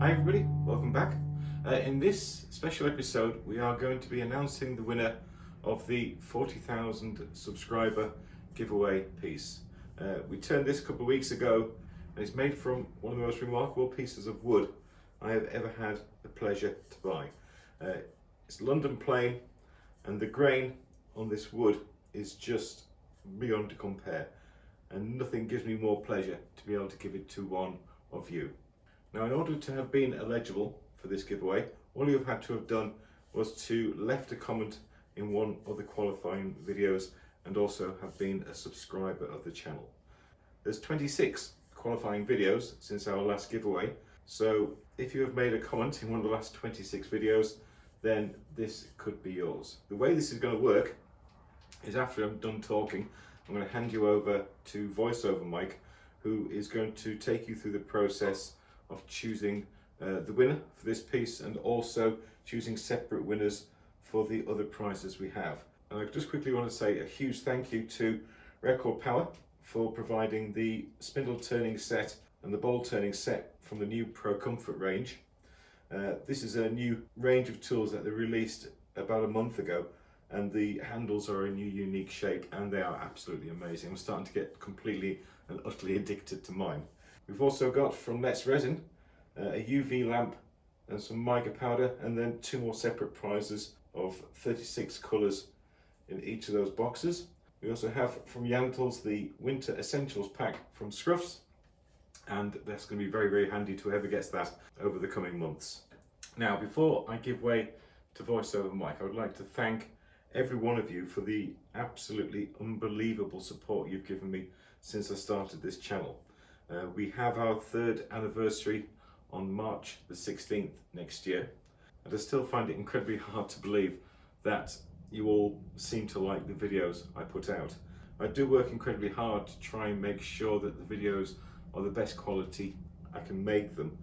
Hi everybody, welcome back. In this special episode we are going to be announcing the winner of the 40,000 subscriber giveaway piece. We turned this a couple of weeks ago and it's made from one of the most remarkable pieces of wood I have ever had the pleasure to buy. It's London plain and the grain on this wood is just beyond compare, and nothing gives me more pleasure to be able to give it to one of you. Now, in order to have been eligible for this giveaway, all you've had to have done was to left a comment in one of the qualifying videos and also have been a subscriber of the channel. There's 26 qualifying videos since our last giveaway, so if you have made a comment in one of the last 26 videos, then this could be yours. The way this is going to work is after I'm done talking, I'm going to hand you over to VoiceOver Mike, who is going to take you through the process of choosing the winner for this piece and also choosing separate winners for the other prizes we have. And I just quickly want to say a huge thank you to Record Power for providing the spindle turning set and the bowl turning set from the new Pro Comfort range. This is a new range of tools that they released about a month ago, and the handles are a new unique shape and they are absolutely amazing. I'm starting to get completely and utterly addicted to mine. We've also got from Resin a UV lamp and some mica powder, and then two more separate prizes of 36 colours in each of those boxes. We also have from Yantels the Winter Essentials pack from Scruffs, and that's going to be very, very handy to whoever gets that over the coming months. Now, before I give way to VoiceOver Mike, I would like to thank every one of you for the absolutely unbelievable support you've given me since I started this channel. We have our 3rd anniversary on March the 16th next year, and I still find it incredibly hard to believe that you all seem to like the videos I put out. I do work incredibly hard to try and make sure that the videos are the best quality I can make them,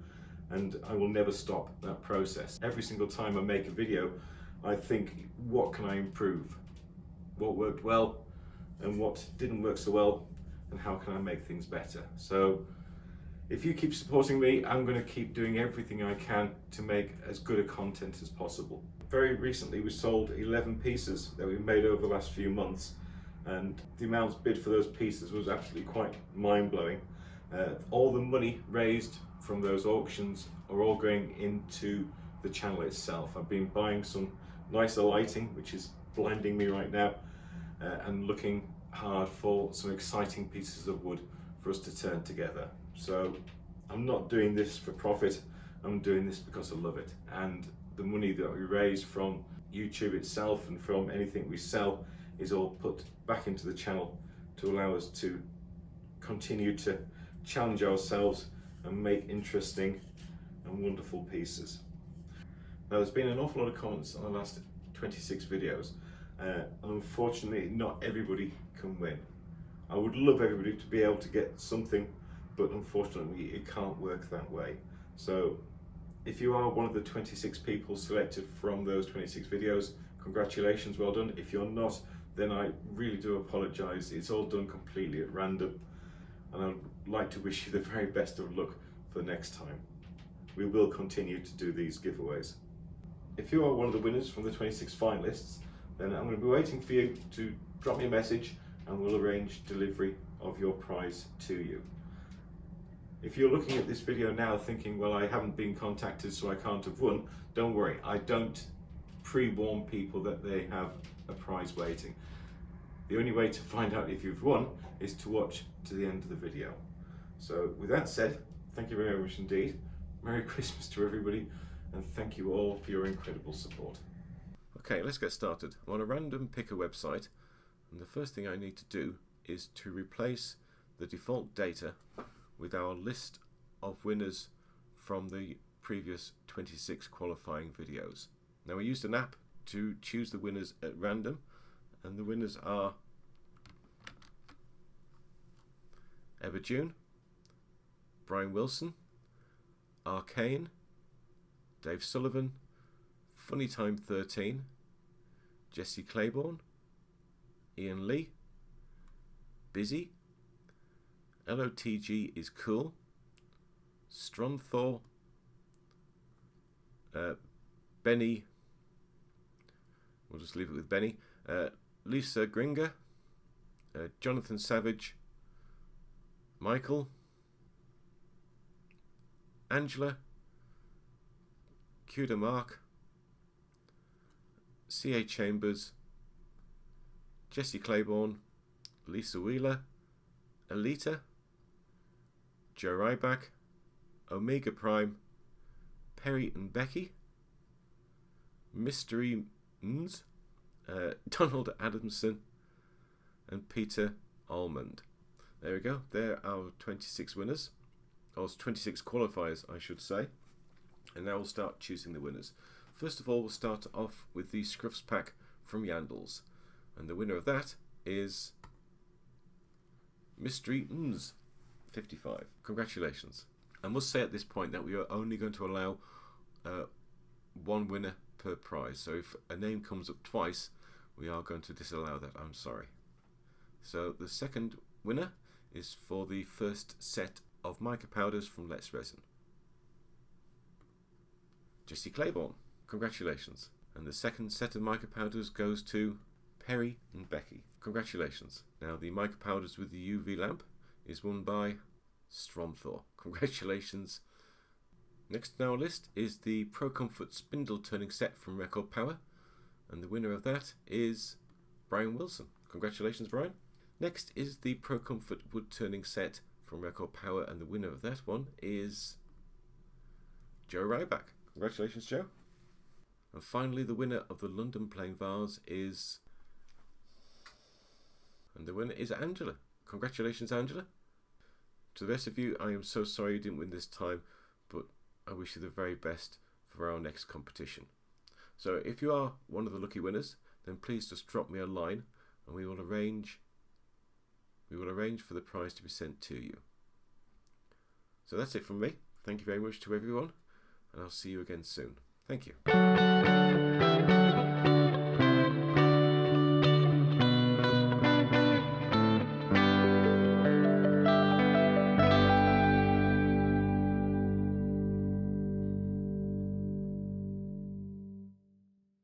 and I will never stop that process. Every single time I make a video, I think, what can I improve? What worked well and what didn't work so well, and how can I make things better? So if you keep supporting me, I'm going to keep doing everything I can to make as good a content as possible. Very recently we sold 11 pieces that we made over the last few months, and the amounts bid for those pieces was absolutely quite mind-blowing. All the money raised from those auctions are all going into the channel itself. I've been buying some nicer lighting, which is blinding me right now, and looking hard for some exciting pieces of wood for us to turn together. So I'm not doing this for profit, I'm doing this because I love it, and the money that we raise from YouTube itself and from anything we sell is all put back into the channel to allow us to continue to challenge ourselves and make interesting and wonderful pieces. Now, there's been an awful lot of comments on the last 26 videos, and unfortunately not everybody can win. I would love everybody to be able to get something, but unfortunately it can't work that way. So if you are one of the 26 people selected from those 26 videos, congratulations, well done. If you're not, then I really do apologise. It's all done completely at random, and I'd like to wish you the very best of luck for the next time. We will continue to do these giveaways. If you are one of the winners from the 26 finalists, then I'm going to be waiting for you to drop me a message and we'll arrange delivery of your prize to you. If you're looking at this video now thinking, well, I haven't been contacted so I can't have won, don't worry, I don't pre-warn people that they have a prize waiting. The only way to find out if you've won is to watch to the end of the video. So with that said, thank you very much indeed. Merry Christmas to everybody, and thank you all for your incredible support. Okay, let's get started. I'm on a random picker website, and the first thing I need to do is to replace the default data with our list of winners from the previous 26 qualifying videos. Now, we used an app to choose the winners at random, and the winners are Eberjune, Brian Wilson, Arcane, Dave Sullivan, Funnytime 13, Jesse Claiborne, Ian Lee, Busy, LOTG is Cool, Strunthor, Benny, we'll just leave it with Benny, Lisa Gringer, Jonathan Savage, Michael, Angela, Cuda Mark, C.A. Chambers, Jesse Claiborne, Lisa Wheeler, Alita, Joe Ryback, Omega Prime, Perry and Becky, Mystery Nz, Donald Adamson, and Peter Almond. There we go. There are our 26 winners, or 26 qualifiers, I should say. And now we'll start choosing the winners. First of all, we'll start off with the Scruffs pack from Yandles, and the winner of that is Mystery Nz 55. Congratulations. I must say at this point that we are only going to allow one winner per prize. So if a name comes up twice, we are going to disallow that. I'm sorry. So the second winner is for the first set of mica powders from Let's Resin. Jesse Claiborne. Congratulations. And the second set of mica powders goes to Perry and Becky. Congratulations. Now the mica powders with the UV lamp is won by Stromthor. Congratulations. Next on our list is the Pro Comfort spindle turning set from Record Power, and the winner of that is Brian Wilson. Congratulations, Brian. Next is the Pro Comfort wood turning set from Record Power, and the winner of that one is Joe Ryback. Congratulations, Joe. And finally, the winner of the London Plain Vase is, and the winner is Angela. Congratulations, Angela. To the rest of you, I am so sorry you didn't win this time, but I wish you the very best for our next competition. So if you are one of the lucky winners, then please just drop me a line and we will arrange for the prize to be sent to you. So that's it from me. Thank you very much to everyone, and I'll see you again soon. Thank you.